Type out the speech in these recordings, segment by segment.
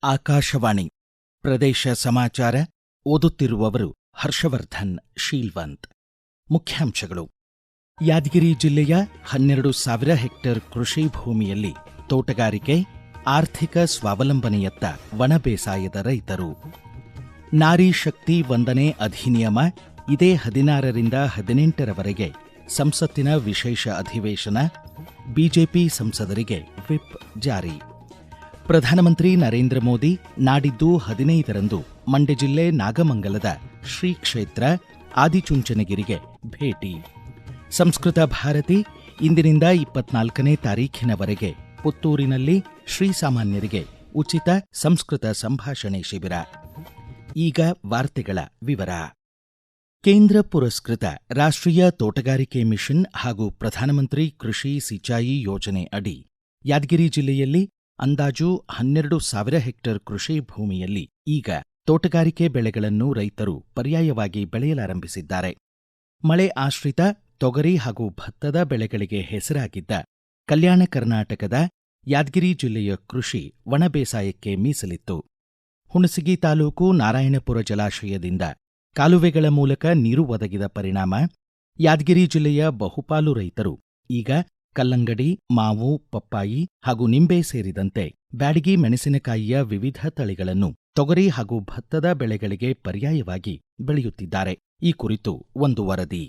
ಆಕಾಶವಾಣಿ ಪ್ರದೇಶ ಸಮಾಚಾರ ಓದುತ್ತಿರುವವರು ಹರ್ಷವರ್ಧನ್ ಶೀಲ್ವಂತ್. ಮುಖ್ಯಾಂಶಗಳು. ಯಾದಗಿರಿ ಜಿಲ್ಲೆಯ 12,000 ಹೆಕ್ಟೇರ್ ಕೃಷಿ ಭೂಮಿಯಲ್ಲಿ ತೋಟಗಾರಿಕೆ, ಆರ್ಥಿಕ ಸ್ವಾವಲಂಬನೆಯತ್ತ ಒಣ ಬೇಸಾಯದ ರೈತರು. ನಾರಿ ಶಕ್ತಿ ವಂದನೆ ಅಧಿನಿಯಮ ಇದೇ 16ರಿಂದ 18ರವರೆಗೆ ಸಂಸತ್ತಿನ ವಿಶೇಷ ಅಧಿವೇಶನ. ಬಿಜೆಪಿ ಸಂಸದರಿಗೆ ವಿಪ್ ಜಾರಿ. ಪ್ರಧಾನಮಂತ್ರಿ ನರೇಂದ್ರ ಮೋದಿ ನಾಡಿದ್ದು 15ರಂದು ಮಂಡ್ಯ ಜಿಲ್ಲೆ ನಾಗಮಂಗಲದ ಶ್ರೀ ಕ್ಷೇತ್ರ ಆದಿಚುಂಚನಗಿರಿಗೆ ಭೇಟಿ. ಸಂಸ್ಕೃತ ಭಾರತಿ ಇಂದಿನಿಂದ 24ನೇ ತಾರೀಖಿನವರೆಗೆ ಪುತ್ತೂರಿನಲ್ಲಿ ಶ್ರೀಸಾಮಾನ್ಯರಿಗೆ ಉಚಿತ ಸಂಸ್ಕೃತ ಸಂಭಾಷಣೆ ಶಿಬಿರ. ಈಗ ವಾರ್ತೆಗಳ ವಿವರ. ಕೇಂದ್ರ ಪುರಸ್ಕೃತ ರಾಷ್ಟ್ರೀಯ ತೋಟಗಾರಿಕೆ ಮಿಷನ್ ಹಾಗೂ ಪ್ರಧಾನಮಂತ್ರಿ ಕೃಷಿ ಸಿಂಚಾಯಿ ಯೋಜನೆ ಅಡಿ ಯಾದಗಿರಿ ಜಿಲ್ಲೆಯಲ್ಲಿ ಅಂದಾಜು 12,000 ಹೆಕ್ಟೇರ್ ಕೃಷಿ ಭೂಮಿಯಲ್ಲಿ ಈಗ ತೋಟಗಾರಿಕೆ ಬೆಳೆಗಳನ್ನು ರೈತರು ಪರ್ಯಾಯವಾಗಿ ಬೆಳೆಯಲಾರಂಭಿಸಿದ್ದಾರೆ. ಮಳೆ ಆಶ್ರಿತ ತೊಗರಿ ಹಾಗೂ ಭತ್ತದ ಬೆಳೆಗಳಿಗೆ ಹೆಸರಾಗಿದ್ದ ಕಲ್ಯಾಣ ಕರ್ನಾಟಕದ ಯಾದಗಿರಿ ಜಿಲ್ಲೆಯ ಕೃಷಿ ಒಣ ಬೇಸಾಯಕ್ಕೆ ಮೀಸಲಿತ್ತು. ಹುಣಸಗಿ ತಾಲೂಕು ನಾರಾಯಣಪುರ ಜಲಾಶಯದಿಂದ ಕಾಲುವೆಗಳ ಮೂಲಕ ನೀರು ಒದಗಿದ ಪರಿಣಾಮ ಯಾದಗಿರಿ ಜಿಲ್ಲೆಯ ಬಹುಪಾಲು ರೈತರು ಈಗ ಕಲ್ಲಂಗಡಿ, ಮಾವು, ಪಪ್ಪಾಯಿ ಹಾಗೂ ನಿಂಬೆ ಸೇರಿದಂತೆ ಬ್ಯಾಡಗಿ ಮೆಣಸಿನಕಾಯಿಯ ವಿವಿಧ ತಳಿಗಳನ್ನು ತೊಗರಿ ಹಾಗೂ ಭತ್ತದ ಬೆಳೆಗಳಿಗೆ ಪರ್ಯಾಯವಾಗಿ ಬೆಳೆಯುತ್ತಿದ್ದಾರೆ. ಈ ಕುರಿತು ಒಂದು ವರದಿ.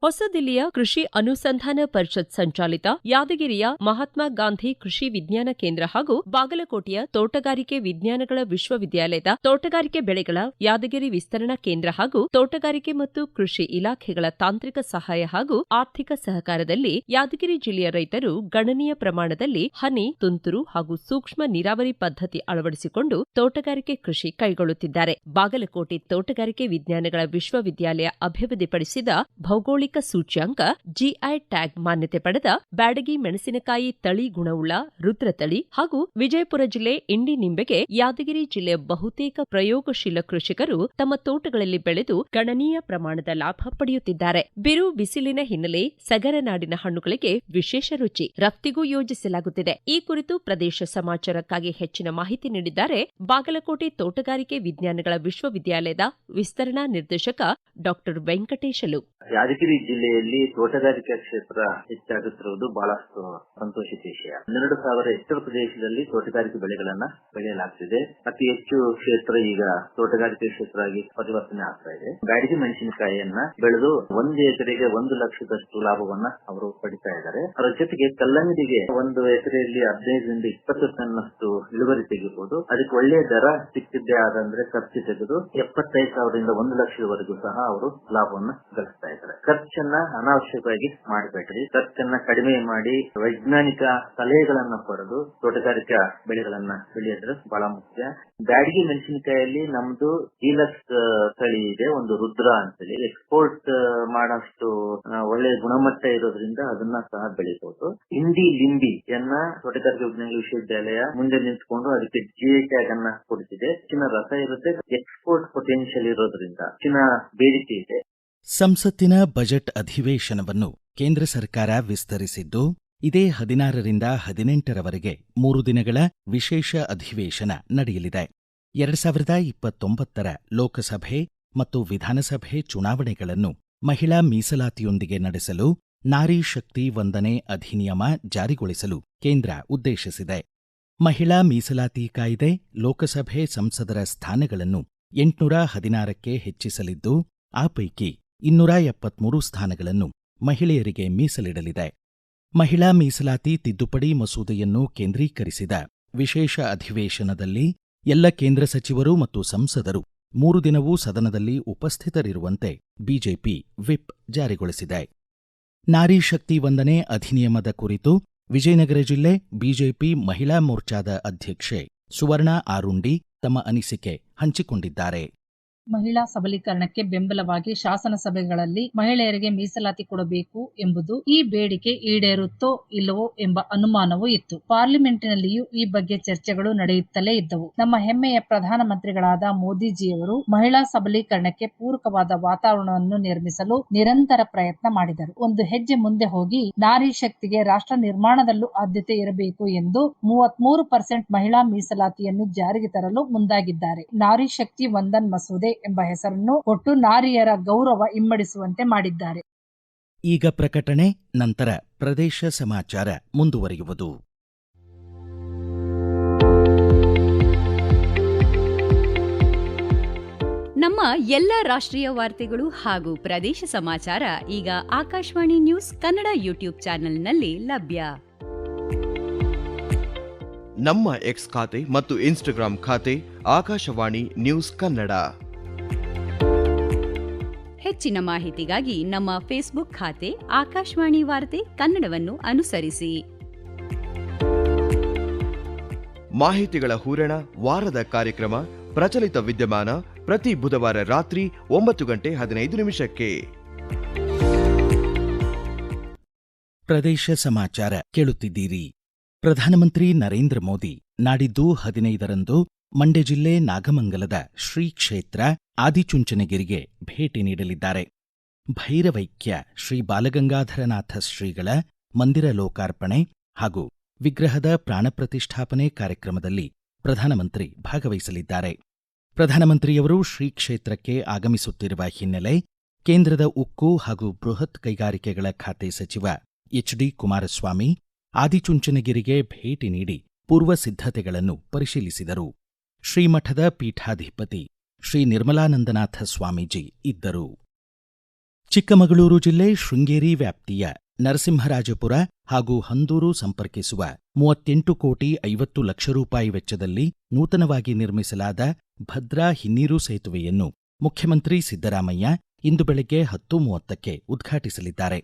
ಹೊಸದಿಲ್ಲಿಯ ಕೃಷಿ ಅನುಸಂಧಾನ ಪರಿಷತ್ ಸಂಚಾಲಿತ ಯಾದಗಿರಿಯ ಮಹಾತ್ಮ ಗಾಂಧಿ ಕೃಷಿ ವಿಜ್ಞಾನ ಕೇಂದ್ರ ಹಾಗೂ ಬಾಗಲಕೋಟೆಯ ತೋಟಗಾರಿಕೆ ವಿಜ್ಞಾನಗಳ ವಿಶ್ವವಿದ್ಯಾಲಯದ ತೋಟಗಾರಿಕೆ ಬೆಳೆಗಳ ಯಾದಗಿರಿ ವಿಸ್ತರಣಾ ಕೇಂದ್ರ ಹಾಗೂ ತೋಟಗಾರಿಕೆ ಮತ್ತು ಕೃಷಿ ಇಲಾಖೆಗಳ ತಾಂತ್ರಿಕ ಸಹಾಯ ಹಾಗೂ ಆರ್ಥಿಕ ಸಹಕಾರದಲ್ಲಿ ಯಾದಗಿರಿ ಜಿಲ್ಲೆಯ ರೈತರು ಗಣನೀಯ ಪ್ರಮಾಣದಲ್ಲಿ ಹನಿ, ತುಂತುರು ಹಾಗೂ ಸೂಕ್ಷ್ಮ ನೀರಾವರಿ ಪದ್ಧತಿ ಅಳವಡಿಸಿಕೊಂಡು ತೋಟಗಾರಿಕೆ ಕೃಷಿ ಕೈಗೊಳ್ಳುತ್ತಿದ್ದಾರೆ. ಬಾಗಲಕೋಟೆ ತೋಟಗಾರಿಕೆ ವಿಜ್ಞಾನಗಳ ವಿಶ್ವವಿದ್ಯಾಲಯ ಅಭಿವೃದ್ಧಿಪಡಿಸಿದ ಭೌಗೋಳಿಕ ಸೂಚ್ಯಾಂಕ ಜಿಐ ಟ್ಯಾಗ್ ಮಾನ್ಯತೆ ಪಡೆದ ಬ್ಯಾಡಗಿ ಮೆಣಸಿನಕಾಯಿ ತಳಿ ಗುಣವುಳ್ಳ ರುದ್ರ ತಳಿ ಹಾಗೂ ವಿಜಯಪುರ ಜಿಲ್ಲೆ ಇಂಡಿ ನಿಂಬೆಗೆ ಯಾದಗಿರಿ ಜಿಲ್ಲೆಯ ಬಹುತೇಕ ಪ್ರಯೋಗಶೀಲ ಕೃಷಿಕರು ತಮ್ಮ ತೋಟಗಳಲ್ಲಿ ಬೆಳೆದು ಗಣನೀಯ ಪ್ರಮಾಣದ ಲಾಭ ಪಡೆಯುತ್ತಿದ್ದಾರೆ. ಬಿರು ಬಿಸಿಲಿನ ಹಿನ್ನೆಲೆ ಸಗರನಾಡಿನ ಹಣ್ಣುಗಳಿಗೆ ವಿಶೇಷ ರುಚಿ, ರಫ್ತಿಗೂ ಯೋಜಿಸಲಾಗುತ್ತಿದೆ. ಈ ಕುರಿತು ಪ್ರದೇಶ ಸಮಾಚಾರಕ್ಕಾಗಿ ಹೆಚ್ಚಿನ ಮಾಹಿತಿ ನೀಡಿದ್ದಾರೆ ಬಾಗಲಕೋಟೆ ತೋಟಗಾರಿಕೆ ವಿಜ್ಞಾನಗಳ ವಿಶ್ವವಿದ್ಯಾಲಯದ ವಿಸ್ತರಣಾ ನಿರ್ದೇಶಕ ಡಾ ವೆಂಕಟೇಶಲು. ಯಾದಗಿರಿ ಜಿಲ್ಲೆಯಲ್ಲಿ ತೋಟಗಾರಿಕಾ ಕ್ಷೇತ್ರ ಹೆಚ್ಚಾಗುತ್ತಿರುವುದು ಬಹಳಷ್ಟು ಸಂತೋಷದ ವಿಷಯ. 12,000 ಹೆಕ್ಟೇರ್ ಪ್ರದೇಶದಲ್ಲಿ ತೋಟಗಾರಿಕೆ ಬೆಳೆಗಳನ್ನ ಬೆಳೆಯಲಾಗ್ತಿದೆ. ಅತಿ ಹೆಚ್ಚು ಕ್ಷೇತ್ರ ಈಗ ತೋಟಗಾರಿಕೆ ಕ್ಷೇತ್ರ ಆಗಿ ಪರಿವರ್ತನೆ ಆಗ್ತಾ ಇದೆ. ಬ್ಯಾಡಗಿ ಮೆಣಸಿನಕಾಯಿಯನ್ನ ಬೆಳೆದು 1 ಎಕರೆಗೆ 1 ಲಕ್ಷದಷ್ಟು ಲಾಭವನ್ನ ಅವರು ಪಡಿತಾ ಇದ್ದಾರೆ. ಅದರ ಜೊತೆಗೆ ಕಲ್ಲಂಗಡಿಗೆ 1 ಎಕರೆಯಲ್ಲಿ 15ರಿಂದ 20 ಟನ್ನಷ್ಟು ಇಳುವರಿ ತೆಗೆಯಬಹುದು. ಅದಕ್ಕೆ ಒಳ್ಳೆಯ ದರ ಸಿಕ್ಕಿದ್ದೇ ಆದಂದ್ರೆ ಖರ್ಚು ತೆಗೆದು 75,000ರಿಂದ 1 ಲಕ್ಷದವರೆಗೂ ಸಹ ಅವರು ಲಾಭವನ್ನ ಗಳಿಸ್ತಾ ಇದ್ದಾರೆ. ಖರ್ಚನ್ನ ಅನಾವಶ್ಯಕವಾಗಿ ಮಾಡಬೇಡ್ರಿ, ಖರ್ಚನ್ನ ಕಡಿಮೆ ಮಾಡಿ ವೈಜ್ಞಾನಿಕ ಸಲಹೆಗಳನ್ನ ಪಡೆದು ತೋಟಗಾರಿಕಾ ಬೆಳೆಗಳನ್ನ ಬೆಳೆಯೋದು ಬಹಳ ಮುಖ್ಯ. ಬ್ಯಾಡಗಿ ಮೆಣಸಿನಕಾಯಲ್ಲಿ ನಮ್ದು ಡೀಲಕ್ಸ್ ತಳಿ ಇದೆ, ಒಂದು ರುದ್ರ ಅಂತೇಳಿ ಎಕ್ಸ್ಪೋರ್ಟ್ ಮಾಡೋಷ್ಟು ಒಳ್ಳೆ ಗುಣಮಟ್ಟ ಇರೋದ್ರಿಂದ ಅದನ್ನ ಸಹ ಬೆಳಿಬಹುದು. ಇಂಡಿ ಲಿಂಬಿಯನ್ನ ತೋಟಗಾರಿಕೆ ವಿಜ್ಞಾನ ವಿಶ್ವವಿದ್ಯಾಲಯ ಮುಂದೆ ನಿಂತ್ಕೊಂಡು ಅದಕ್ಕೆ ಜಿಐ ಟ್ಯಾಗ್ ಅನ್ನ ಕೊಡುತ್ತಿದೆ. ಹೆಚ್ಚಿನ ರಸ ಇರುತ್ತೆ, ಎಕ್ಸ್ಪೋರ್ಟ್ ಪೊಟೆನ್ಷಿಯಲ್ ಇರೋದ್ರಿಂದ ಹೆಚ್ಚಿನ ಬೇಡಿಕೆ ಇದೆ. ಸಂಸತ್ತಿನ ಬಜೆಟ್ ಅಧಿವೇಶನವನ್ನು ಕೇಂದ್ರ ಸರ್ಕಾರ ವಿಸ್ತರಿಸಿದ್ದು ಇದೇ 16ರಿಂದ 18ರವರೆಗೆ 3 ದಿನಗಳ ವಿಶೇಷ ಅಧಿವೇಶನ ನಡೆಯಲಿದೆ. 2029ರ ಲೋಕಸಭೆ ಮತ್ತು ವಿಧಾನಸಭೆ ಚುನಾವಣೆಗಳನ್ನು ಮಹಿಳಾ ಮೀಸಲಾತಿಯೊಂದಿಗೆ ನಡೆಸಲು ನಾರಿ ಶಕ್ತಿ ವಂದನೆ ಅಧಿನಿಯಮ ಜಾರಿಗೊಳಿಸಲು ಕೇಂದ್ರ ಉದ್ದೇಶಿಸಿದೆ. ಮಹಿಳಾ ಮೀಸಲಾತಿ ಕಾಯ್ದೆ ಲೋಕಸಭೆ ಸಂಸದರ ಸ್ಥಾನಗಳನ್ನು 816ಕ್ಕೆ ಹೆಚ್ಚಿಸಲಿದ್ದು ಆ ಪೈಕಿ 273 ಸ್ಥಾನಗಳನ್ನು ಮಹಿಳೆಯರಿಗೆ ಮೀಸಲಿಡಲಿದೆ. ಮಹಿಳಾ ಮೀಸಲಾತಿ ತಿದ್ದುಪಡಿ ಮಸೂದೆಯನ್ನು ಕೇಂದ್ರೀಕರಿಸಿದ ವಿಶೇಷ ಅಧಿವೇಶನದಲ್ಲಿ ಎಲ್ಲ ಕೇಂದ್ರ ಸಚಿವರು ಮತ್ತು ಸಂಸದರು 3 ದಿನವೂ ಸದನದಲ್ಲಿ ಉಪಸ್ಥಿತರಿರುವಂತೆ ಬಿಜೆಪಿ ವಿಪ್ ಜಾರಿಗೊಳಿಸಿದೆ. ನಾರಿ ಶಕ್ತಿ ವಂದನೆ ಅಧಿನಿಯಮದ ಕುರಿತು ವಿಜಯನಗರ ಜಿಲ್ಲೆ ಬಿಜೆಪಿ ಮಹಿಳಾ ಮೋರ್ಚಾದ ಅಧ್ಯಕ್ಷೆ ಸುವರ್ಣ ಆರುಂಡಿ ತಮ್ಮ ಅನಿಸಿಕೆ ಹಂಚಿಕೊಂಡಿದ್ದಾರೆ. ಮಹಿಳಾ ಸಬಲೀಕರಣಕ್ಕೆ ಬೆಂಬಲವಾಗಿ ಶಾಸನ ಸಭೆಗಳಲ್ಲಿ ಮಹಿಳೆಯರಿಗೆ ಮೀಸಲಾತಿ ಕೊಡಬೇಕು ಎಂಬುದು ಈ ಬೇಡಿಕೆ ಈಡೇರುತ್ತೋ ಇಲ್ಲವೋ ಎಂಬ ಅನುಮಾನವೂ ಇತ್ತು. ಪಾರ್ಲಿಮೆಂಟಿನಲ್ಲಿಯೂ ಈ ಬಗ್ಗೆ ಚರ್ಚೆಗಳು ನಡೆಯುತ್ತಲೇ ಇದ್ದವು. ನಮ್ಮ ಹೆಮ್ಮೆಯ ಪ್ರಧಾನಮಂತ್ರಿಗಳಾದ ಮೋದಿಜಿಯವರು ಮಹಿಳಾ ಸಬಲೀಕರಣಕ್ಕೆ ಪೂರಕವಾದ ವಾತಾವರಣವನ್ನು ನಿರ್ಮಿಸಲು ನಿರಂತರ ಪ್ರಯತ್ನ ಮಾಡಿದರು. ಒಂದು ಹೆಜ್ಜೆ ಮುಂದೆ ಹೋಗಿ ನಾರಿ ಶಕ್ತಿಗೆ ರಾಷ್ಟ್ರ ನಿರ್ಮಾಣದಲ್ಲೂ ಆದ್ಯತೆ ಇರಬೇಕು ಎಂದು 33% ಮಹಿಳಾ ಮೀಸಲಾತಿಯನ್ನು ಜಾರಿಗೆ ತರಲು ಮುಂದಾಗಿದ್ದಾರೆ. ನಾರಿ ಶಕ್ತಿ ವಂದನ್ ಮಸೂದೆ ಎಂಬ ಹೆಸರನ್ನು ಕೊಟ್ಟು ನಾರಿಯರ ಗೌರವ ಇಮ್ಮಡಿಸುವಂತೆ ಮಾಡಿದ್ದಾರೆ. ಈಗ ಪ್ರಕಟಣೆ, ನಂತರ ಪ್ರದೇಶ ಸಮಾಚಾರ ಮುಂದುವರಿಯುವುದು. ನಮ್ಮ ಎಲ್ಲ ರಾಷ್ಟ್ರೀಯ ವಾರ್ತೆಗಳು ಹಾಗೂ ಪ್ರದೇಶ ಸಮಾಚಾರ ಈಗ ಆಕಾಶವಾಣಿ ನ್ಯೂಸ್ ಕನ್ನಡ ಯೂಟ್ಯೂಬ್ ಚಾನೆಲ್ನಲ್ಲಿ ಲಭ್ಯ. ನಮ್ಮ ಎಕ್ಸ್ ಖಾತೆ ಮತ್ತು ಇನ್ಸ್ಟಾಗ್ರಾಂ ಖಾತೆ ಆಕಾಶವಾಣಿ ನ್ಯೂಸ್ ಕನ್ನಡ. ಹೆಚ್ಚಿನ ಮಾಹಿತಿಗಾಗಿ ನಮ್ಮ ಫೇಸ್ಬುಕ್ ಖಾತೆ ಆಕಾಶವಾಣಿ ವಾರ್ತೆ ಕನ್ನಡವನ್ನು ಅನುಸರಿಸಿ. ಮಾಹಿತಿಗಳ ಹೂರಣ, ವಾರದ ಕಾರ್ಯಕ್ರಮ, ಪ್ರಚಲಿತ ವಿದ್ಯಮಾನ ಪ್ರತಿ ಬುಧವಾರ ರಾತ್ರಿ 9:15 ಪ್ರದೇಶ ಸಮಾಚಾರ ಕೇಳುತ್ತಿದ್ದೀರಿ. ಪ್ರಧಾನಮಂತ್ರಿ ನರೇಂದ್ರ ಮೋದಿ ನಾಡಿದ್ದು 15ರಂದು ಮಂಡ್ಯ ಜಿಲ್ಲೆ ನಾಗಮಂಗಲದ ಶ್ರೀ ಕ್ಷೇತ್ರ ಆದಿಚುಂಚನಗಿರಿಗೆ ಭೇಟಿ ನೀಡಲಿದ್ದಾರೆ. ಭೈರವೈಕ್ಯ ಶ್ರೀ ಬಾಲಗಂಗಾಧರನಾಥ ಶ್ರೀಗಳ ಮಂದಿರ ಲೋಕಾರ್ಪಣೆ ಹಾಗೂ ವಿಗ್ರಹದ ಪ್ರಾಣ ಪ್ರತಿಷ್ಠಾಪನೆ ಕಾರ್ಯಕ್ರಮದಲ್ಲಿ ಪ್ರಧಾನಮಂತ್ರಿ ಭಾಗವಹಿಸಲಿದ್ದಾರೆ. ಪ್ರಧಾನಮಂತ್ರಿಯವರು ಶ್ರೀ ಕ್ಷೇತ್ರಕ್ಕೆ ಆಗಮಿಸುತ್ತಿರುವ ಹಿನ್ನೆಲೆ ಕೇಂದ್ರದ ಉಕ್ಕು ಹಾಗೂ ಬೃಹತ್ ಕೈಗಾರಿಕೆಗಳ ಖಾತೆ ಸಚಿವ ಎಚ್.ಡಿ. ಕುಮಾರಸ್ವಾಮಿ ಆದಿಚುಂಚನಗಿರಿಗೆ ಭೇಟಿ ನೀಡಿ ಪೂರ್ವ ಸಿದ್ಧತೆಗಳನ್ನು ಪರಿಶೀಲಿಸಿದರು. ಶ್ರೀಮಠದ ಪೀಠಾಧಿಪತಿ ಶ್ರೀ ನಿರ್ಮಲಾನಂದನಾಥ ಸ್ವಾಮೀಜಿ ಇದ್ದರು. ಚಿಕ್ಕಮಗಳೂರು ಜಿಲ್ಲೆ ಶೃಂಗೇರಿ ವ್ಯಾಪ್ತಿಯ ನರಸಿಂಹರಾಜಪುರ ಹಾಗೂ ಹಂದೂರು ಸಂಪರ್ಕಿಸುವ 38,50,00,000 ರೂಪಾಯಿ ವೆಚ್ಚದಲ್ಲಿ ನೂತನವಾಗಿ ನಿರ್ಮಿಸಲಾದ ಭದ್ರಾ ಹಿನ್ನೀರು ಸೇತುವೆಯನ್ನು ಮುಖ್ಯಮಂತ್ರಿ ಸಿದ್ದರಾಮಯ್ಯ ಇಂದು ಬೆಳಗ್ಗೆ 10:30ಕ್ಕೆ ಉದ್ಘಾಟಿಸಲಿದ್ದಾರೆ.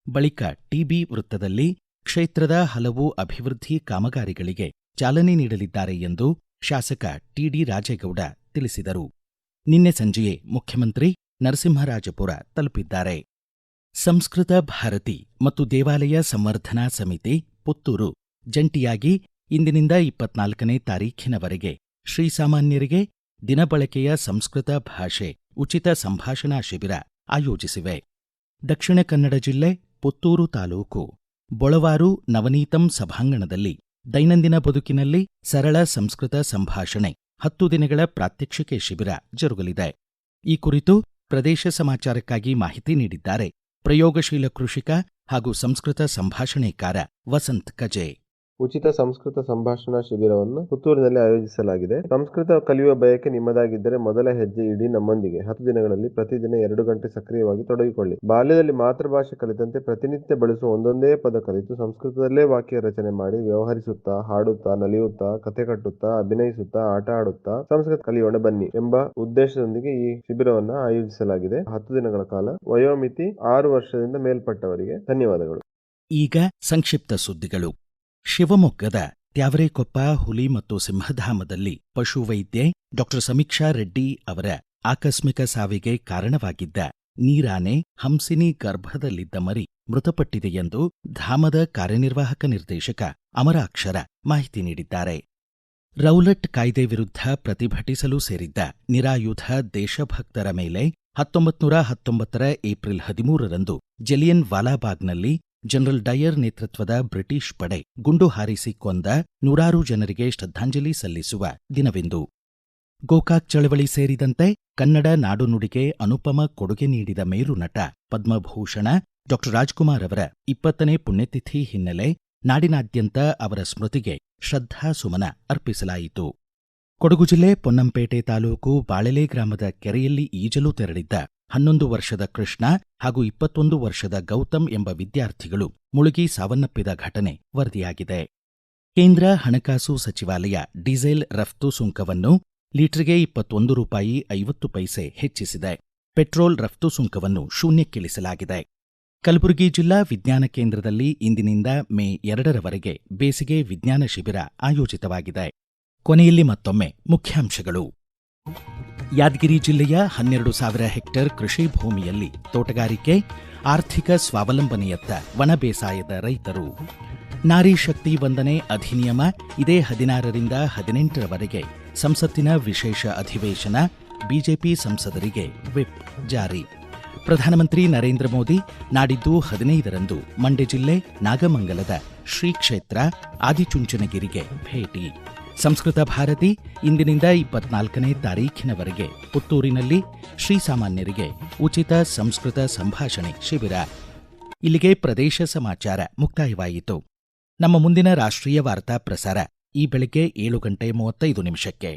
ಬಳಿಕ ಟಿಬಿ ವೃತ್ತದಲ್ಲಿ ಕ್ಷೇತ್ರದ ಹಲವು ಅಭಿವೃದ್ಧಿ ಕಾಮಗಾರಿಗಳಿಗೆ ಚಾಲನೆ ನೀಡಲಿದ್ದಾರೆ ಎಂದು ಶಾಸಕ ಟಿಡಿ ರಾಜೇಗೌಡ ತಿಳಿಸಿದರು. ನಿನ್ನೆ ಸಂಜೆಯೇ ಮುಖ್ಯಮಂತ್ರಿ ನರಸಿಂಹರಾಜಪುರ ತಲುಪಿದ್ದಾರೆ. ಸಂಸ್ಕೃತ ಭಾರತಿ ಮತ್ತು ದೇವಾಲಯ ಸಂವರ್ಧನಾ ಸಮಿತಿ ಪುತ್ತೂರು ಜಂಟಿಯಾಗಿ ಇಂದಿನಿಂದ 24ನೇ ತಾರೀಖಿನವರೆಗೆ ಶ್ರೀಸಾಮಾನ್ಯರಿಗೆ ದಿನಬಳಕೆಯ ಸಂಸ್ಕೃತ ಭಾಷೆ ಉಚಿತ ಸಂಭಾಷಣಾ ಶಿಬಿರ ಆಯೋಜಿಸಿವೆ. ದಕ್ಷಿಣ ಕನ್ನಡ ಜಿಲ್ಲೆ ಪುತ್ತೂರು ತಾಲೂಕು ಬೊಳವಾರು ನವನೀತಂ ಸಭಾಂಗಣದಲ್ಲಿ ದೈನಂದಿನ ಬದುಕಿನಲ್ಲಿ ಸರಳ ಸಂಸ್ಕೃತ ಸಂಭಾಷಣೆ 10 ದಿನಗಳ ಪ್ರಾತ್ಯಕ್ಷಿಕೆ ಶಿಬಿರ ಜರುಗಲಿದೆ. ಈ ಕುರಿತು ಪ್ರದೇಶ ಸಮಾಚಾರಕ್ಕಾಗಿ ಮಾಹಿತಿ ನೀಡಿದ್ದಾರೆ ಪ್ರಯೋಗಶೀಲ ಕೃಷಿಕ ಹಾಗೂ ಸಂಸ್ಕೃತ ಸಂಭಾಷಣೆಕಾರ ವಸಂತ್ ಕಜೆ. ಉಚಿತ ಸಂಸ್ಕೃತ ಸಂಭಾಷಣಾ ಶಿಬಿರವನ್ನು ಪುತ್ತೂರಿನಲ್ಲಿ ಆಯೋಜಿಸಲಾಗಿದೆ. ಸಂಸ್ಕೃತ ಕಲಿಯುವ ಬಯಕೆ ನಿಮ್ಮದಾಗಿದ್ದರೆ ಮೊದಲ ಹೆಜ್ಜೆ ಇಡಿ ನಮ್ಮೊಂದಿಗೆ. 10 ದಿನಗಳಲ್ಲಿ ಪ್ರತಿದಿನ 2 ಗಂಟೆ ಸಕ್ರಿಯವಾಗಿ ತೊಡಗಿಕೊಳ್ಳಿ. ಬಾಲ್ಯದಲ್ಲಿ ಮಾತೃಭಾಷೆ ಕಲಿತಂತೆ ಪ್ರತಿನಿತ್ಯ ಬಳಸುವ ಒಂದೊಂದೇ ಪದ ಕಲಿತು ಸಂಸ್ಕೃತದಲ್ಲೇ ವಾಕ್ಯ ರಚನೆ ಮಾಡಿ ವ್ಯವಹರಿಸುತ್ತಾ, ಹಾಡುತ್ತಾ, ನಲಿಯುತ್ತಾ, ಕತೆ ಕಟ್ಟುತ್ತಾ, ಅಭಿನಯಿಸುತ್ತಾ, ಆಟ ಆಡುತ್ತಾ ಸಂಸ್ಕೃತ ಕಲಿಯೋಣ ಬನ್ನಿ ಎಂಬ ಉದ್ದೇಶದೊಂದಿಗೆ ಈ ಶಿಬಿರವನ್ನು ಆಯೋಜಿಸಲಾಗಿದೆ. 10 ದಿನಗಳ ಕಾಲ. ವಯೋಮಿತಿ 6 ವರ್ಷದಿಂದ ಮೇಲ್ಪಟ್ಟವರಿಗೆ. ಧನ್ಯವಾದಗಳು. ಈಗ ಸಂಕ್ಷಿಪ್ತ ಸುದ್ದಿಗಳು. ಶಿವಮೊಗ್ಗದ ತ್ಯಾವರೆಕೊಪ್ಪ ಹುಲಿ ಮತ್ತು ಸಿಂಹಧಾಮದಲ್ಲಿ ಪಶುವೈದ್ಯೆ ಡಾ ಸಮೀಕ್ಷಾ ರೆಡ್ಡಿ ಅವರ ಆಕಸ್ಮಿಕ ಸಾವಿಗೆ ಕಾರಣವಾಗಿದ್ದ ನೀರಾನೆ ಹಂಸಿನಿ ಗರ್ಭದಲ್ಲಿದ್ದ ಮರಿ ಮೃತಪಟ್ಟಿದೆ ಎಂದು ಧಾಮದ ಕಾರ್ಯನಿರ್ವಾಹಕ ನಿರ್ದೇಶಕ ಅಮರಾಕ್ಷರ ಮಾಹಿತಿ ನೀಡಿದ್ದಾರೆ. ರೌಲಟ್ ಕಾಯ್ದೆ ವಿರುದ್ಧ ಪ್ರತಿಭಟಿಸಲು ಸೇರಿದ್ದ ನಿರಾಯುಧ ದೇಶಭಕ್ತರ ಮೇಲೆ 1919 ಏಪ್ರಿಲ್ 13ರಂದು ಜಲಿಯನ್ ವಾಲಾಬಾಗ್ನಲ್ಲಿ ಜನರಲ್ ಡಯರ್ ನೇತೃತ್ವದ ಬ್ರಿಟಿಷ್ ಪಡೆ ಗುಂಡು ಹಾರಿಸಿ ಕೊಂದ 100 ಜನರಿಗೆ ಶ್ರದ್ಧಾಂಜಲಿ ಸಲ್ಲಿಸುವ ದಿನವಿಂದು. ಗೋಕಾಕ್ ಚಳವಳಿ ಸೇರಿದಂತೆ ಕನ್ನಡ ನಾಡುನುಡಿಗೆ ಅನುಪಮ ಕೊಡುಗೆ ನೀಡಿದ ಮೇರು ನಟ ಪದ್ಮಭೂಷಣ ಡಾ ರಾಜ್ಕುಮಾರ್ ಅವರ 20ನೇ ಪುಣ್ಯತಿಥಿ ಹಿನ್ನೆಲೆ ನಾಡಿನಾದ್ಯಂತ ಅವರ ಸ್ಮೃತಿಗೆ ಶ್ರದ್ಧಾಸುಮನ ಅರ್ಪಿಸಲಾಯಿತು. ಕೊಡಗು ಜಿಲ್ಲೆ ಪೊನ್ನಂಪೇಟೆ ತಾಲೂಕು ಬಾಳೆಲೆ ಗ್ರಾಮದ ಕೆರೆಯಲ್ಲಿ ಈಜಲು ತೆರಳಿದ್ದ 11 ವರ್ಷದ ಕೃಷ್ಣ ಹಾಗೂ 21 ವರ್ಷದ ಗೌತಮ್ ಎಂಬ ವಿದ್ಯಾರ್ಥಿಗಳು ಮುಳುಗಿ ಸಾವನ್ನಪ್ಪಿದ ಘಟನೆ ವರದಿಯಾಗಿದೆ. ಕೇಂದ್ರ ಹಣಕಾಸು ಸಚಿವಾಲಯ ಡೀಸೆಲ್ ರಫ್ತು ಸುಂಕವನ್ನು ಲೀಟರ್ಗೆ 21 ರೂಪಾಯಿ 50 ಪೈಸೆ ಹೆಚ್ಚಿಸಿದೆ. ಪೆಟ್ರೋಲ್ ರಫ್ತು ಸುಂಕವನ್ನು ಶೂನ್ಯಕ್ಕಿಳಿಸಲಾಗಿದೆ. ಕಲಬುರಗಿ ಜಿಲ್ಲಾ ವಿಜ್ಞಾನ ಕೇಂದ್ರದಲ್ಲಿ ಇಂದಿನಿಂದ ಮೇ 2ರವರೆಗೆ ಬೇಸಿಗೆ ವಿಜ್ಞಾನ ಶಿಬಿರ ಆಯೋಜಿತವಾಗಿದೆ. ಕೊನೆಯಲ್ಲಿ ಮತ್ತೊಮ್ಮೆ ಮುಖ್ಯಾಂಶಗಳು. ಯಾದಗಿರಿ ಜಿಲ್ಲೆಯ 12,000 ಹೆಕ್ಟೇರ್ ಕೃಷಿ ಭೂಮಿಯಲ್ಲಿ ತೋಟಗಾರಿಕೆ, ಆರ್ಥಿಕ ಸ್ವಾವಲಂಬನೆಯತ್ತ ಒಣ ಬೇಸಾಯದ ರೈತರು. ನಾರಿ ಶಕ್ತಿ ವಂದನೆ ಅಧಿನಿಯಮ ಇದೇ 16ರಿಂದ 18ರವರೆಗೆ ಸಂಸತ್ತಿನ ವಿಶೇಷ ಅಧಿವೇಶನ, ಬಿಜೆಪಿ ಸಂಸದರಿಗೆ ವಿಪ್ ಜಾರಿ. ಪ್ರಧಾನಮಂತ್ರಿ ನರೇಂದ್ರ ಮೋದಿ ನಾಡಿದ್ದು 15ರಂದು ಮಂಡ್ಯ ಜಿಲ್ಲೆ ನಾಗಮಂಗಲದ ಶ್ರೀ ಕ್ಷೇತ್ರ ಆದಿಚುಂಚನಗಿರಿಗೆ ಭೇಟಿ. ಸಂಸ್ಕೃತ ಭಾರತಿ ಇಂದಿನಿಂದ 24ನೇ ತಾರೀಖಿನವರೆಗೆ ಪುತ್ತೂರಿನಲ್ಲಿ ಶ್ರೀಸಾಮಾನ್ಯರಿಗೆ ಉಚಿತ ಸಂಸ್ಕೃತ ಸಂಭಾಷಣೆ ಶಿಬಿರ. ಇಲ್ಲಿಗೆ ಪ್ರದೇಶ ಸಮಾಚಾರ ಮುಕ್ತಾಯವಾಯಿತು. ನಮ್ಮ ಮುಂದಿನ ರಾಷ್ಟ್ರೀಯ ವಾರ್ತಾ ಪ್ರಸಾರ ಈ ಬೆಳಗ್ಗೆ 7:35